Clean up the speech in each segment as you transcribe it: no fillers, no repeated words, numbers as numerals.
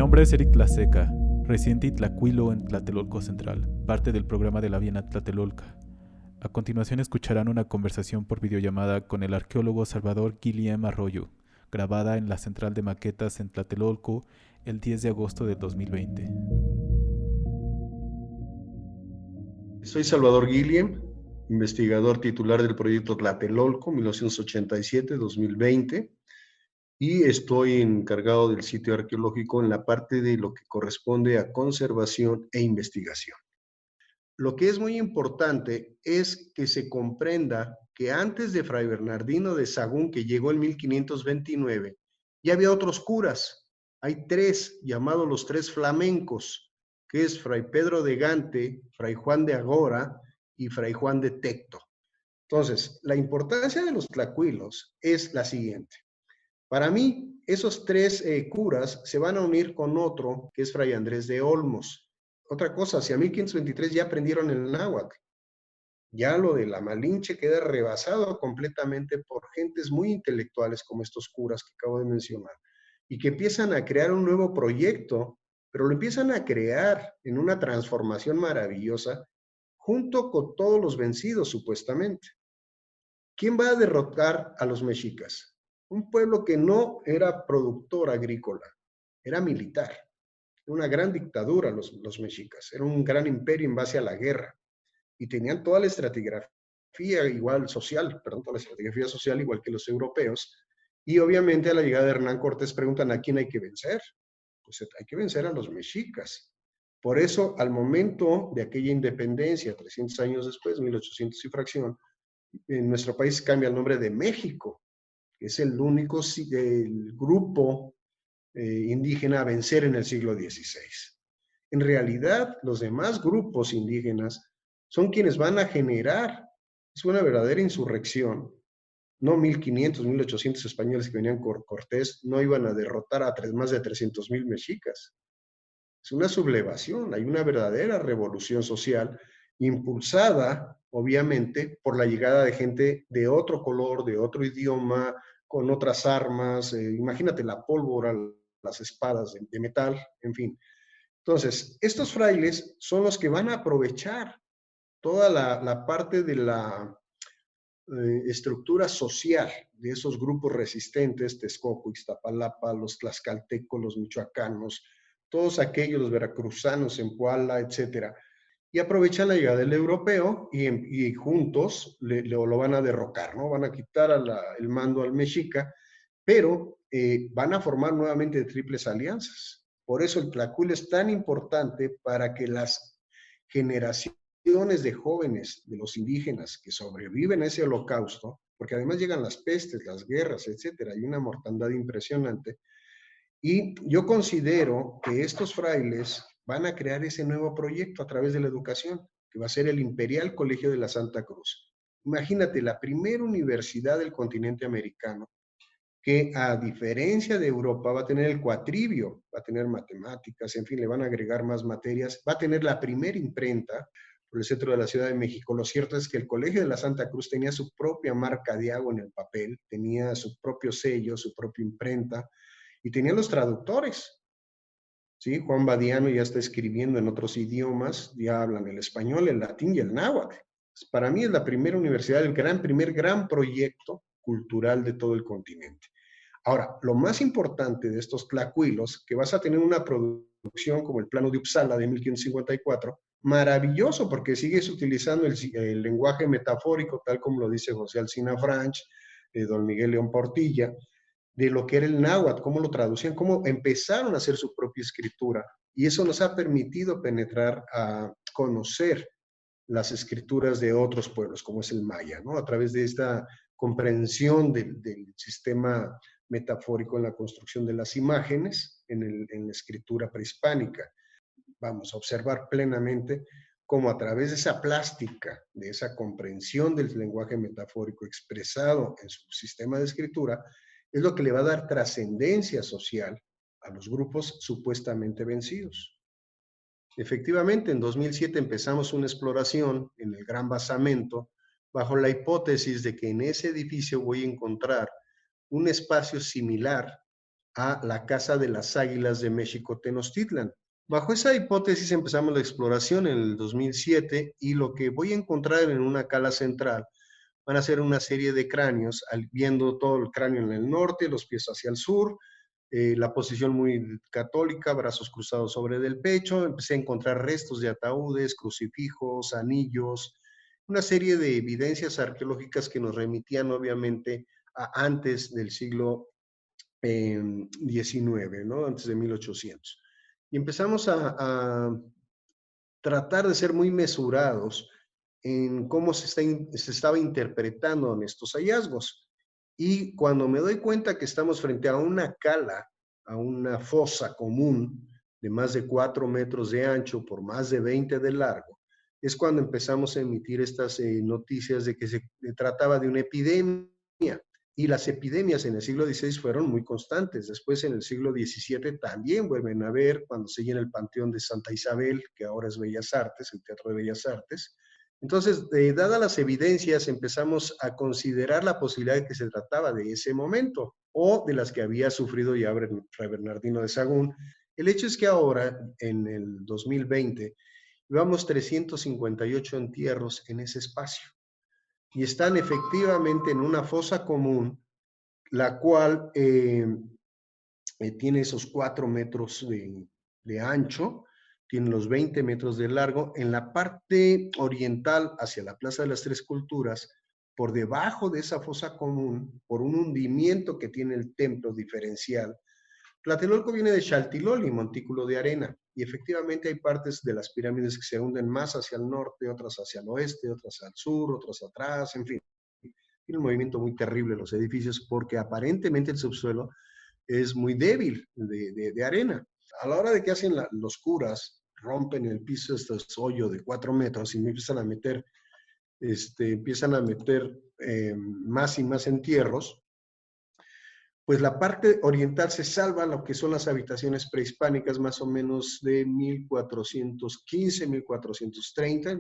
nombre es Eric Tlaseca, residente Tlacuilo en Tlatelolco Central, parte del programa de la Bienal Tlatelolca. A continuación escucharán una conversación por videollamada con el arqueólogo Salvador Guillem Arroyo, grabada en la Central de Maquetas en Tlatelolco el 10 de agosto de 2020. Soy Salvador Guillem, investigador titular del proyecto Tlatelolco 1987-2020 y estoy encargado del sitio arqueológico en la parte de lo que corresponde a conservación e investigación. Lo que es muy importante es que se comprenda que antes de Fray Bernardino de Sahagún, que llegó en 1529, ya había otros curas. Hay tres, llamados los tres flamencos, que es Fray Pedro de Gante, Fray Juan de Agora y Fray Juan de Tecto. Entonces, la importancia de los tlacuilos es la siguiente. Para mí, esos tres curas se van a unir con otro, que es Fray Andrés de Olmos. Otra cosa, hacia 1523 ya aprendieron el náhuatl. Ya lo de la Malinche queda rebasado completamente por gentes muy intelectuales como estos curas que acabo de mencionar, y que empiezan a crear un nuevo proyecto, pero lo empiezan a crear en una transformación maravillosa junto con todos los vencidos, supuestamente. ¿Quién va a derrotar a los mexicas? Un pueblo que no era productor agrícola, era militar. Era una gran dictadura los mexicas, era un gran imperio en base a la guerra. Y tenían toda la estratigrafía igual social, perdón, toda la estratigrafía social igual que los europeos. Y obviamente a la llegada de Hernán Cortés preguntan a quién hay que vencer. Pues hay que vencer a los mexicas. Por eso, al momento de aquella independencia, 300 años después, 1800 y fracción, en nuestro país cambia el nombre de México, que es el único el grupo indígena a vencer en el siglo XVI. En realidad, los demás grupos indígenas son quienes van a generar, es una verdadera insurrección. No 1500, 1800 españoles que venían con Cortés no iban a derrotar a más de 300,000 mexicas. Es una sublevación, hay una verdadera revolución social impulsada, obviamente, por la llegada de gente de otro color, de otro idioma, con otras armas. Imagínate la pólvora, las espadas de metal, en fin. Entonces, estos frailes son los que van a aprovechar toda la parte de la estructura social de esos grupos resistentes, Texcoco, Iztapalapa, los tlaxcaltecos, los michoacanos, todos aquellos, los veracruzanos en Puala, etcétera, y aprovechan la llegada del europeo y juntos lo van a derrocar, ¿no? Van a quitar el mando al mexica, pero van a formar nuevamente triples alianzas. Por eso el Tlacuilo es tan importante para que las generaciones de jóvenes de los indígenas que sobreviven a ese holocausto, porque además llegan las pestes, las guerras, etcétera, hay una mortandad impresionante, y yo considero que estos frailes van a crear ese nuevo proyecto a través de la educación, que va a ser el Imperial Colegio de la Santa Cruz. Imagínate, la primera universidad del continente americano que, a diferencia de Europa, va a tener el cuatribio, va a tener matemáticas, en fin, le van a agregar más materias, va a tener la primera imprenta por el centro de la Ciudad de México. Lo cierto es que el Colegio de la Santa Cruz tenía su propia marca de agua en el papel, tenía su propio sello, su propia imprenta, y tenía los traductores. ¿Sí? Juan Badiano ya está escribiendo en otros idiomas, ya hablan el español, el latín y el náhuatl. Para mí es la primera universidad, el primer gran proyecto cultural de todo el continente. Ahora, lo más importante de estos tlacuilos, que vas a tener una producción como el Plano de Uppsala de 1554, maravilloso porque sigues utilizando el lenguaje metafórico, tal como lo dice José Alcina Franch, don Miguel León Portilla, de lo que era el náhuatl, cómo lo traducían, cómo empezaron a hacer su propia escritura. Y eso nos ha permitido penetrar a conocer las escrituras de otros pueblos, como es el maya, ¿no? A través de esta comprensión del sistema metafórico en la construcción de las imágenes en la escritura prehispánica. Vamos a observar plenamente cómo a través de esa plástica, de esa comprensión del lenguaje metafórico expresado en su sistema de escritura, es lo que le va a dar trascendencia social a los grupos supuestamente vencidos. Efectivamente, en 2007 empezamos una exploración en el Gran Basamento bajo la hipótesis de que en ese edificio voy a encontrar un espacio similar a la Casa de las Águilas de México Tenochtitlan. Bajo esa hipótesis empezamos la exploración en el 2007 y lo que voy a encontrar en una cala central van a ser una serie de cráneos, viendo todo el cráneo en el norte, los pies hacia el sur, la posición muy católica, brazos cruzados sobre del pecho. Empecé a encontrar restos de ataúdes, crucifijos, anillos, una serie de evidencias arqueológicas que nos remitían obviamente a antes del siglo XIX, ¿no? Antes de 1800. Y empezamos a tratar de ser muy mesurados en cómo se estaba interpretando en estos hallazgos. Y cuando me doy cuenta que estamos frente a una cala, a una fosa común de más de 4 metros de ancho por más de 20 de largo, es cuando empezamos a emitir estas noticias de que se trataba de una epidemia. Y las epidemias en el siglo XVI fueron muy constantes. Después, en el siglo XVII, también vuelven a ver cuando se llena el Panteón de Santa Isabel, que ahora es Bellas Artes, el Teatro de Bellas Artes. Entonces, dadas las evidencias, empezamos a considerar la posibilidad de que se trataba de ese momento o de las que había sufrido ya Fray Bernardino de Sahagún. El hecho es que ahora, en el 2020, llevamos 358 entierros en ese espacio y están efectivamente en una fosa común, la cual tiene esos 4 metros de ancho, tiene los 20 metros de largo. En la parte oriental, hacia la Plaza de las Tres Culturas, por debajo de esa fosa común, por un hundimiento que tiene el templo diferencial, Tlatelolco viene de Chaltiloli, montículo de arena, y efectivamente hay partes de las pirámides que se hunden más hacia el norte, otras hacia el oeste, otras al sur, otras atrás, en fin. Tiene un movimiento muy terrible los edificios porque aparentemente el subsuelo es muy débil de arena. A la hora de que hacen los curas, rompen el piso, este hoyo de 4 metros y empiezan a meter más y más entierros, pues la parte oriental se salva, lo que son las habitaciones prehispánicas, más o menos de 1415, 1430,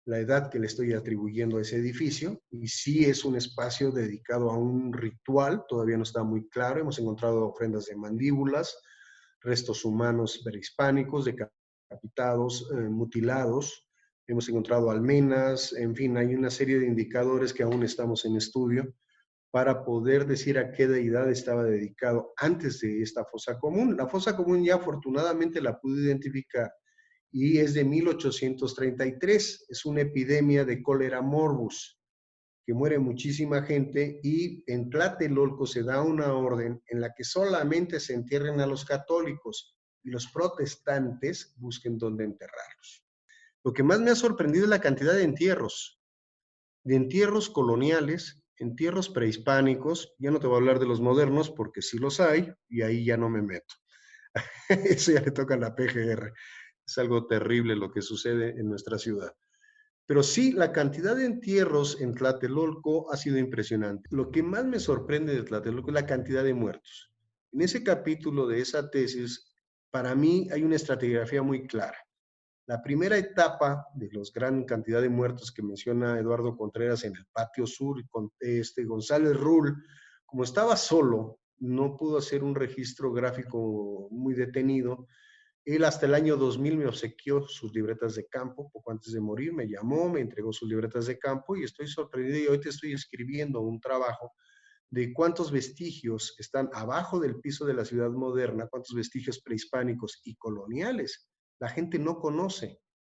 la edad que le estoy atribuyendo a ese edificio, y sí es un espacio dedicado a un ritual, todavía no está muy claro. Hemos encontrado ofrendas de mandíbulas, restos humanos prehispánicos, decapitados, mutilados, hemos encontrado almenas, en fin, hay una serie de indicadores que aún estamos en estudio para poder decir a qué deidad estaba dedicado antes de esta fosa común. La fosa común ya afortunadamente la pude identificar y es de 1833. Es una epidemia de cólera morbus, que muere muchísima gente, y en Tlatelolco se da una orden en la que solamente se entierren a los católicos y los protestantes busquen dónde enterrarlos. Lo que más me ha sorprendido es la cantidad de entierros coloniales, entierros prehispánicos. Ya no te voy a hablar de los modernos porque sí los hay y ahí ya no me meto. Eso ya le toca a la PGR. Es algo terrible lo que sucede en nuestra ciudad. Pero sí, la cantidad de entierros en Tlatelolco ha sido impresionante. Lo que más me sorprende de Tlatelolco es la cantidad de muertos. En ese capítulo de esa tesis, para mí hay una estratigrafía muy clara. La primera etapa de la gran cantidad de muertos que menciona Eduardo Contreras en el patio sur, con González Rull, como estaba solo, no pudo hacer un registro gráfico muy detenido. Él hasta el año 2000 me obsequió sus libretas de campo, poco antes de morir me llamó, me entregó sus libretas de campo y estoy sorprendido, y hoy te estoy escribiendo un trabajo de cuántos vestigios están abajo del piso de la ciudad moderna, cuántos vestigios prehispánicos y coloniales la gente no conoce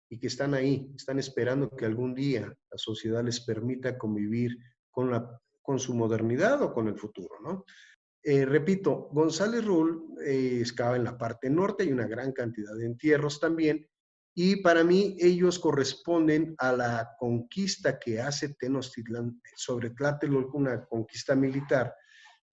y que están ahí, están esperando que algún día la sociedad les permita convivir con su modernidad o con el futuro, ¿no? Repito, González Rull excava en la parte norte, hay una gran cantidad de entierros también, y para mí ellos corresponden a la conquista que hace Tenochtitlan sobre Tlatelolco, una conquista militar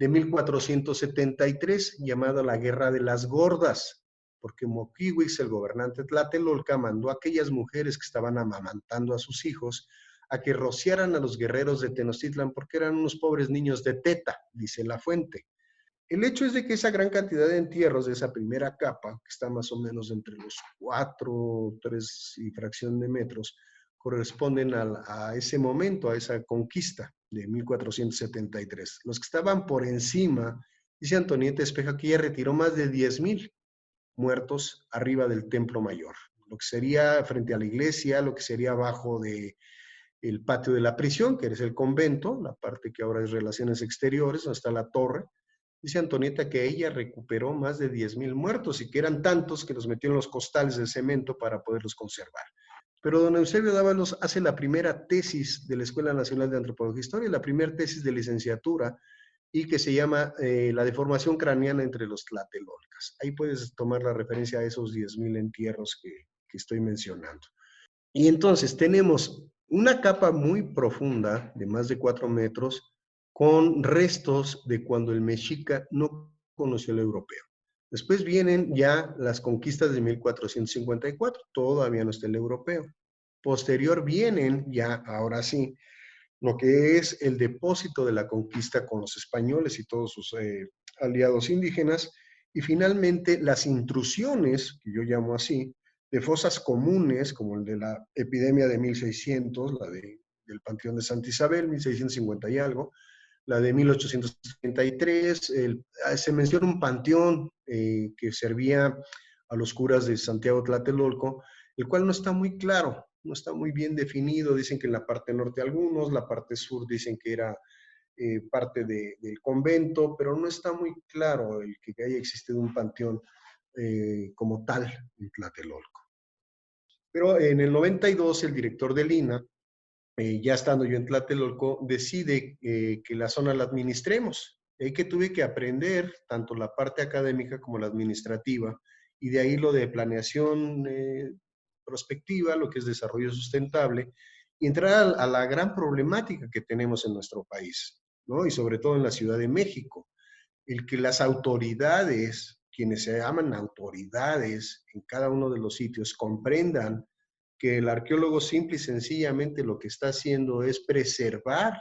de 1473 llamada la Guerra de las Gordas, porque Moquihuix, el gobernante Tlatelolca, mandó a aquellas mujeres que estaban amamantando a sus hijos a que rociaran a los guerreros de Tenochtitlan porque eran unos pobres niños de teta, dice la fuente. El hecho es de que esa gran cantidad de entierros de esa primera capa, que está más o menos entre los 4, 3 y fracción de metros, corresponden a ese momento, a esa conquista de 1473. Los que estaban por encima Dice Antonieta Espejo que ella retiró más de 10,000 muertos arriba del Templo Mayor, lo que sería frente a la iglesia, lo que sería abajo de el patio de la prisión, que es el convento, la parte que ahora es relaciones exteriores, donde está la torre. Dice Antonieta que ella recuperó más de 10,000 muertos y que eran tantos que los metió en los costales de cemento para poderlos conservar. Pero don Eusebio Dávalos hace la primera tesis de la Escuela Nacional de Antropología e Historia, la primera tesis de licenciatura, y que se llama La deformación craneana entre los tlatelolcas. Ahí puedes tomar la referencia a esos 10,000 entierros que estoy mencionando. Y entonces tenemos una capa muy profunda de más de 4 metros con restos de cuando el mexica no conoció al europeo. Después vienen ya las conquistas de 1454, todavía no está el europeo. Posterior vienen ya, ahora sí, lo que es el depósito de la conquista con los españoles y todos sus aliados indígenas, y finalmente las intrusiones, que yo llamo así, de fosas comunes, como el de la epidemia de 1600, del Panteón de Santa Isabel, 1650 y algo, la de 1833, se menciona un panteón que servía a los curas de Santiago Tlatelolco, el cual no está muy claro, no está muy bien definido. Dicen que en la parte norte algunos, la parte sur dicen que era parte del convento, pero no está muy claro el que haya existido un panteón como tal en Tlatelolco. Pero en el 92 el director del INA, ya estando yo en Tlatelolco, decide que la zona la administremos. Y que tuve que aprender tanto la parte académica como la administrativa, y de ahí lo de planeación prospectiva, lo que es desarrollo sustentable, y entrar a la gran problemática que tenemos en nuestro país, ¿no? Y sobre todo en la Ciudad de México, el que las autoridades, quienes se llaman autoridades en cada uno de los sitios, comprendan que el arqueólogo simple y sencillamente lo que está haciendo es preservar,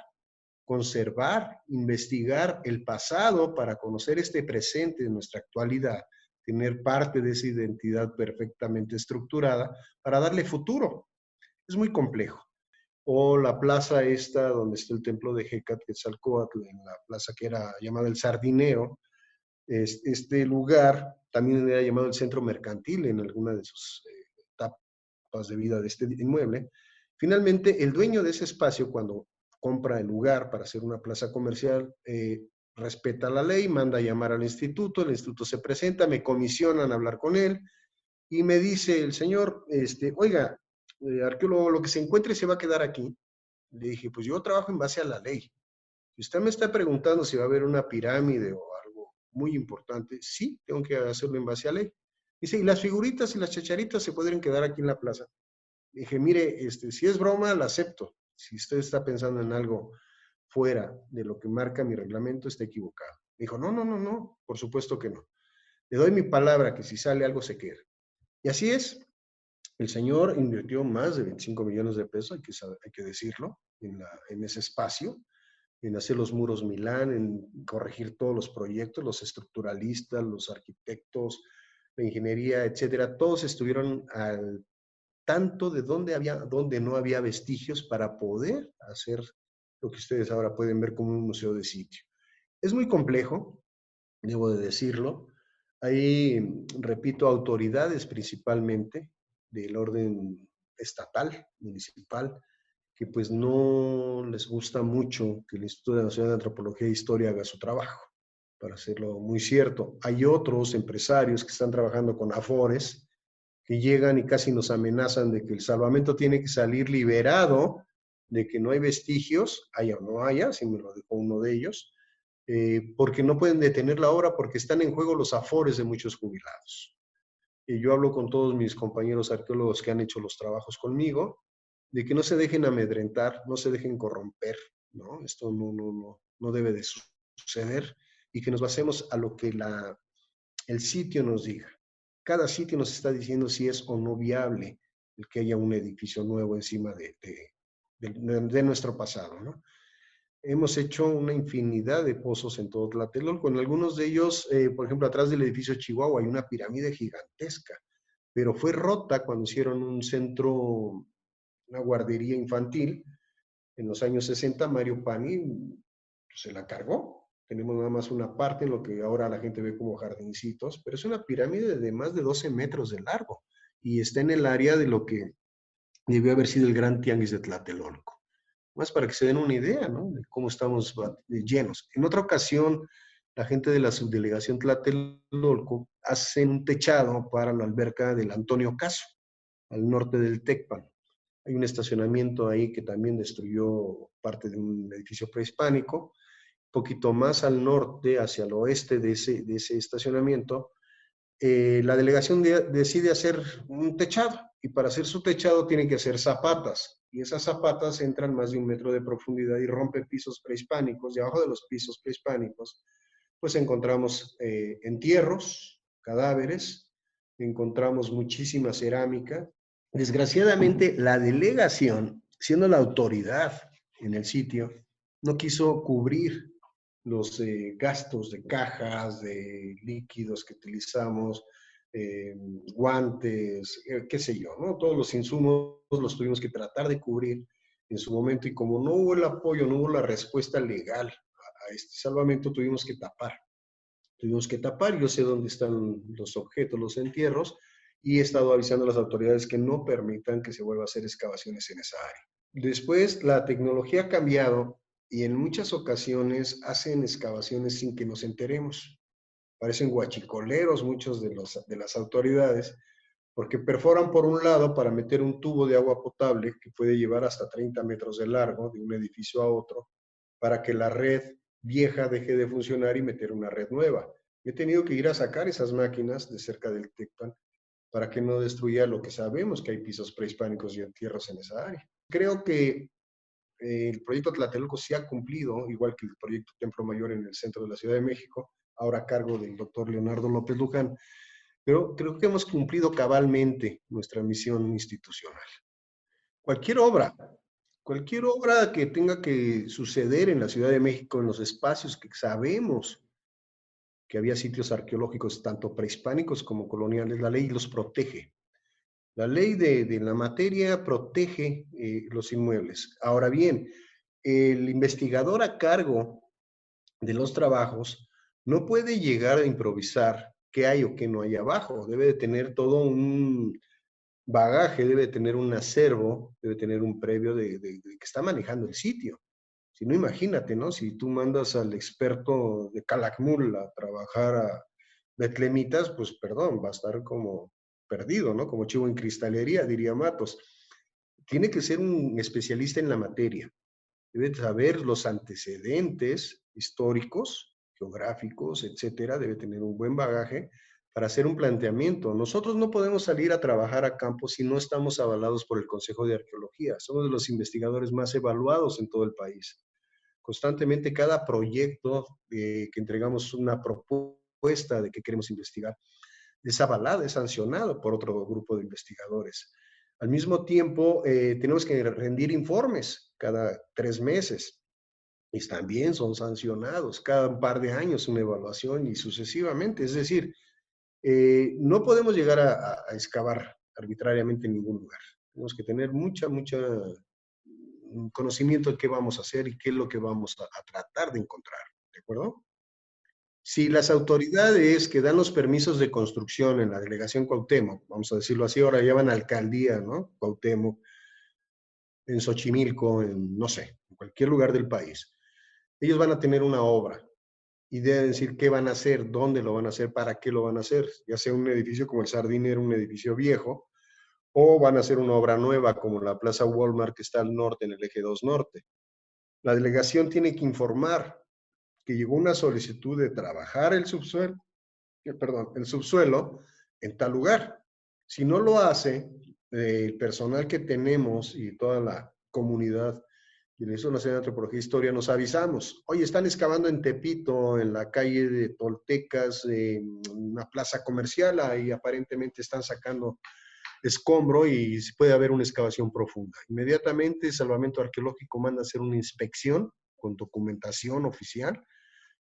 conservar, investigar el pasado para conocer este presente de nuestra actualidad, tener parte de esa identidad perfectamente estructurada para darle futuro. Es muy complejo. O la plaza esta donde está el templo de Hecatquetzalcóatl, en la plaza que era llamada el Sardineo, este lugar también era llamado el centro mercantil en alguna de sus etapas de vida de este inmueble. Finalmente, el dueño de ese espacio, cuando compra el lugar para hacer una plaza comercial, respeta la ley, manda a llamar al instituto, el instituto se presenta, me comisionan a hablar con él y me dice el señor, oiga, arqueólogo, lo que se encuentre se va a quedar aquí. Le dije, pues yo trabajo en base a la ley. Si usted me está preguntando si va a haber una pirámide o algo muy importante, sí, tengo que hacerlo en base a ley. Dice, y las figuritas y las chacharitas se pueden quedar aquí en la plaza. Dije, mire, si es broma, la acepto. Si usted está pensando en algo fuera de lo que marca mi reglamento, está equivocado. Dijo, no, no, no, no, por supuesto que no. Le doy mi palabra que si sale algo se queda. Y así es. El señor invirtió más de 25 millones de pesos, hay que decirlo, en ese espacio, en hacer los muros Milán, en corregir todos los proyectos, los estructuralistas, los arquitectos, la ingeniería, etcétera. Todos estuvieron al tanto de dónde no había vestigios para poder hacer lo que ustedes ahora pueden ver como un museo de sitio. Es muy complejo, debo de decirlo. Hay, repito, autoridades principalmente del orden estatal, municipal, que pues no les gusta mucho que el Instituto Nacional de Antropología e Historia haga su trabajo, para hacerlo muy cierto. Hay otros empresarios que están trabajando con afores, que llegan y casi nos amenazan de que el salvamento tiene que salir liberado, de que no hay vestigios, haya o no haya, si me lo dijo uno de ellos, porque no pueden detener la obra porque están en juego los afores de muchos jubilados. Y yo hablo con todos mis compañeros arqueólogos que han hecho los trabajos conmigo, de que no se dejen amedrentar, no se dejen corromper, ¿no? Esto no debe de suceder, y que nos basemos a lo que el sitio nos diga. Cada sitio nos está diciendo si es o no viable el que haya un edificio nuevo encima de nuestro pasado, ¿no? Hemos hecho una infinidad de pozos en todo Tlatelolco. En algunos de ellos, por ejemplo, atrás del edificio Chihuahua hay una pirámide gigantesca, pero fue rota cuando hicieron un centro, una guardería infantil en los años 60. Mario Pani se la cargó. Tenemos nada más una parte en lo que ahora la gente ve como jardincitos, pero es una pirámide de más de 12 metros de largo y está en el área de lo que debió haber sido el Gran Tianguis de Tlatelolco. Más para que se den una idea, ¿no? De cómo estamos llenos. En otra ocasión, la gente de la subdelegación Tlatelolco hacen un techado para la alberca del Antonio Caso, al norte del Tecpan. Hay un estacionamiento ahí que también destruyó parte de un edificio prehispánico. Un poquito más al norte, hacia el oeste de ese estacionamiento, la delegación decide hacer un techado y para hacer su techado tienen que hacer zapatas y esas zapatas entran más de 1 metro de profundidad y rompen pisos prehispánicos y abajo de los pisos prehispánicos pues encontramos entierros, cadáveres, encontramos muchísima cerámica. Desgraciadamente la delegación, siendo la autoridad en el sitio, no quiso cubrir los gastos de cajas, de líquidos que utilizamos, guantes, qué sé yo, ¿no? Todos los insumos los tuvimos que tratar de cubrir en su momento y como no hubo el apoyo, no hubo la respuesta legal a este salvamento, tuvimos que tapar. Tuvimos que tapar, yo sé dónde están los objetos, los entierros, y he estado avisando a las autoridades que no permitan que se vuelva a hacer excavaciones en esa área. Después, la tecnología ha cambiado y en muchas ocasiones hacen excavaciones sin que nos enteremos. Parecen guachicoleros muchos de las autoridades, porque perforan por un lado para meter un tubo de agua potable que puede llevar hasta 30 metros de largo de un edificio a otro, para que la red vieja deje de funcionar y meter una red nueva. He tenido que ir a sacar esas máquinas de cerca del Tecpan para que no destruya lo que sabemos que hay pisos prehispánicos y entierros en esa área. Creo que el proyecto Tlatelolco sí ha cumplido, igual que el proyecto Templo Mayor en el centro de la Ciudad de México, ahora a cargo del doctor Leonardo López Luján, pero creo que hemos cumplido cabalmente nuestra misión institucional. Cualquier obra, cualquier obra que tenga que suceder en la Ciudad de México, en los espacios que sabemos que había sitios arqueológicos tanto prehispánicos como coloniales, la ley los protege. La ley de la materia protege los inmuebles. Ahora bien, el investigador a cargo de los trabajos no puede llegar a improvisar qué hay o qué no hay abajo. Debe de tener todo un bagaje, debe de tener un acervo, debe tener un previo de que está manejando el sitio. Si no, imagínate, ¿no? Si tú mandas al experto de Calakmul a trabajar a Betlemitas, pues perdón, va a estar como perdido, ¿no? Como chivo en cristalería, diría Matos. Tiene que ser un especialista en la materia. Debe saber los antecedentes históricos, geográficos, etcétera. Debe tener un buen bagaje para hacer un planteamiento. Nosotros no podemos salir a trabajar a campo si no estamos avalados por el Consejo de Arqueología. Somos de los investigadores más evaluados en todo el país. Constantemente cada proyecto que entregamos una propuesta de que queremos investigar es avalado, es sancionado por otro grupo de investigadores. Al mismo tiempo, tenemos que rendir informes cada 3 meses y también son sancionados cada un par de años una evaluación y sucesivamente. Es decir, no podemos llegar a excavar arbitrariamente en ningún lugar. Tenemos que tener mucha conocimiento de qué vamos a hacer y qué es lo que vamos a tratar de encontrar, ¿de acuerdo? Si las autoridades que dan los permisos de construcción en la delegación Cuauhtémoc, vamos a decirlo así, ahora llaman alcaldía, ¿no? Cuauhtémoc, en Xochimilco, en, no sé, en cualquier lugar del país, ellos van a tener una obra y deben decir qué van a hacer, dónde lo van a hacer, para qué lo van a hacer, ya sea un edificio como el Sardinero, un edificio viejo, o van a hacer una obra nueva como la Plaza Walmart que está al norte, en el eje 2 norte. La delegación tiene que informar que llegó una solicitud de trabajar el subsuelo, el subsuelo en tal lugar. Si no lo hace, el personal que tenemos y toda la comunidad y en eso Nacional de Antropología e Historia nos avisamos. Oye, están excavando en Tepito, en la calle de Toltecas, en una plaza comercial, ahí aparentemente están sacando escombro y puede haber una excavación profunda. Inmediatamente Salvamento Arqueológico manda a hacer una inspección con documentación oficial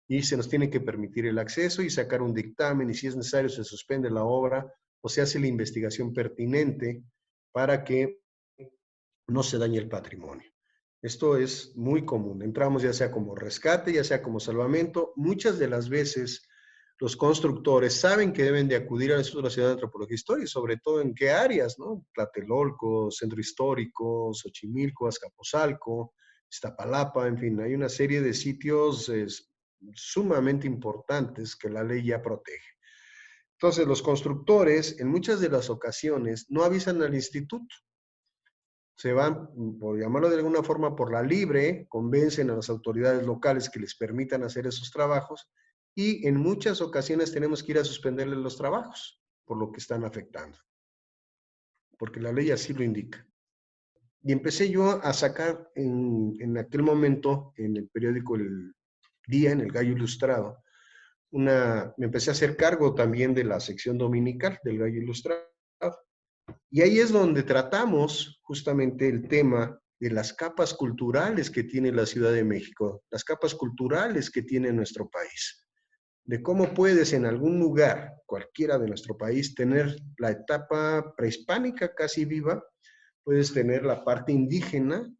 y se nos tiene que permitir el acceso y sacar un dictamen y si es necesario se suspende la obra o se hace la investigación pertinente para que no se dañe el patrimonio. Esto es muy común. Entramos ya sea como rescate, ya sea como salvamento. Muchas de las veces los constructores saben que deben de acudir a la Ciudad de Antropología e Historia, y sobre todo en qué áreas, ¿no? Tlatelolco, Centro Histórico, Xochimilco, Azcapotzalco, Iztapalapa, en fin, hay una serie de sitios sumamente importantes que la ley ya protege. Entonces, los constructores en muchas de las ocasiones no avisan al instituto, se van, por llamarlo de alguna forma, por la libre, convencen a las autoridades locales que les permitan hacer esos trabajos, y en muchas ocasiones tenemos que ir a suspenderles los trabajos por lo que están afectando, porque la ley así lo indica. Y empecé yo a sacar en aquel momento, en el periódico El Día, en el Gallo Ilustrado, me empecé a hacer cargo también de la sección dominical del Gallo Ilustrado. Y ahí es donde tratamos justamente el tema de las capas culturales que tiene la Ciudad de México, las capas culturales que tiene nuestro país, de cómo puedes en algún lugar, cualquiera de nuestro país, tener la etapa prehispánica casi viva, puedes tener la parte indígena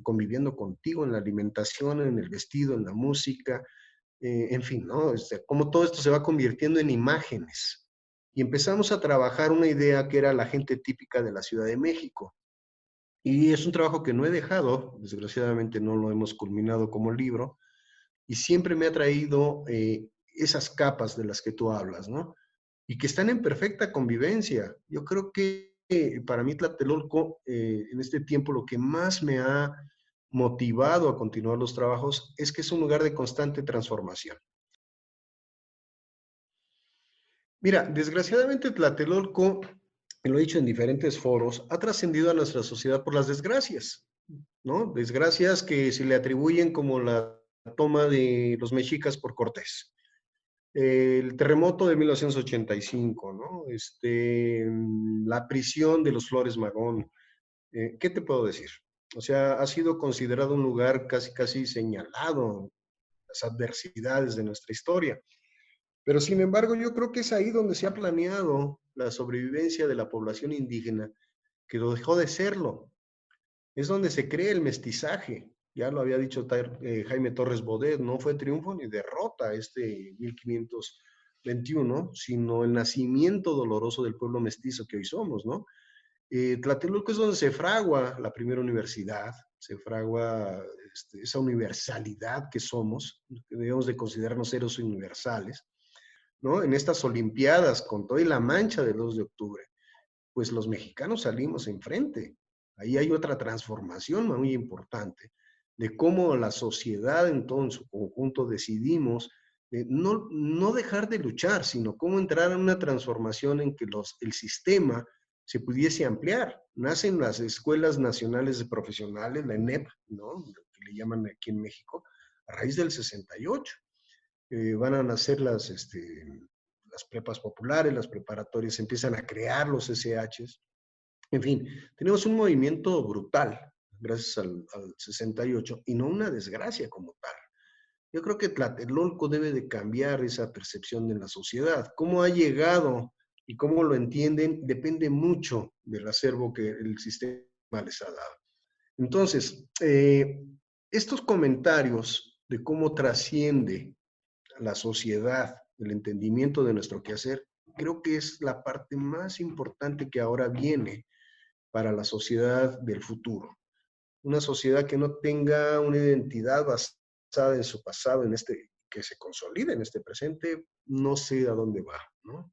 conviviendo contigo en la alimentación, en el vestido, en la música, en fin, ¿no? Cómo todo esto se va convirtiendo en imágenes. Y empezamos a trabajar una idea que era la gente típica de la Ciudad de México. Y es un trabajo que no he dejado, desgraciadamente no lo hemos culminado como libro, y siempre me ha traído esas capas de las que tú hablas, ¿no? Y que están en perfecta convivencia. Yo creo que para mí Tlatelolco, en este tiempo, lo que más me ha motivado a continuar los trabajos es que es un lugar de constante transformación. Mira, desgraciadamente Tlatelolco, lo he dicho en diferentes foros, ha trascendido a nuestra sociedad por las desgracias, ¿no? Desgracias que se le atribuyen como la toma de los mexicas por Cortés, el terremoto de 1985, ¿no? La prisión de los Flores Magón. ¿Qué te puedo decir? O sea, ha sido considerado un lugar casi, casi señalado, las adversidades de nuestra historia. Pero sin embargo, yo creo que es ahí donde se ha planeado la sobrevivencia de la población indígena, que lo dejó de serlo. Es donde se cree el mestizaje. Ya lo había dicho Jaime Torres Bodet, no fue triunfo ni derrota 1521, sino el nacimiento doloroso del pueblo mestizo que hoy somos, ¿no? Tlatelolco es donde se fragua la primera universidad, se fragua esa universalidad que somos, que debemos de considerarnos seres universales, ¿no? En estas Olimpiadas, con toda la mancha del 2 de octubre, pues los mexicanos salimos enfrente. Ahí hay otra transformación muy importante de cómo la sociedad en todo en su conjunto decidimos no dejar de luchar, sino cómo entrar en una transformación en que el sistema se pudiese ampliar. Nacen las Escuelas Nacionales de Profesionales, la ENEP, ¿no? Que le llaman aquí en México, a raíz del 68. Van a nacer las prepas populares, las preparatorias, empiezan a crear los SHs. En fin, tenemos un movimiento brutal gracias al 68 y no una desgracia como tal. Yo creo que Tlatelolco debe de cambiar esa percepción de la sociedad. Cómo ha llegado y cómo lo entienden depende mucho del acervo que el sistema les ha dado. Entonces, estos comentarios de cómo trasciende la sociedad, el entendimiento de nuestro quehacer, creo que es la parte más importante que ahora viene para la sociedad del futuro. Una sociedad que no tenga una identidad basada en su pasado, que se consolide en este presente, no sé a dónde va, ¿no?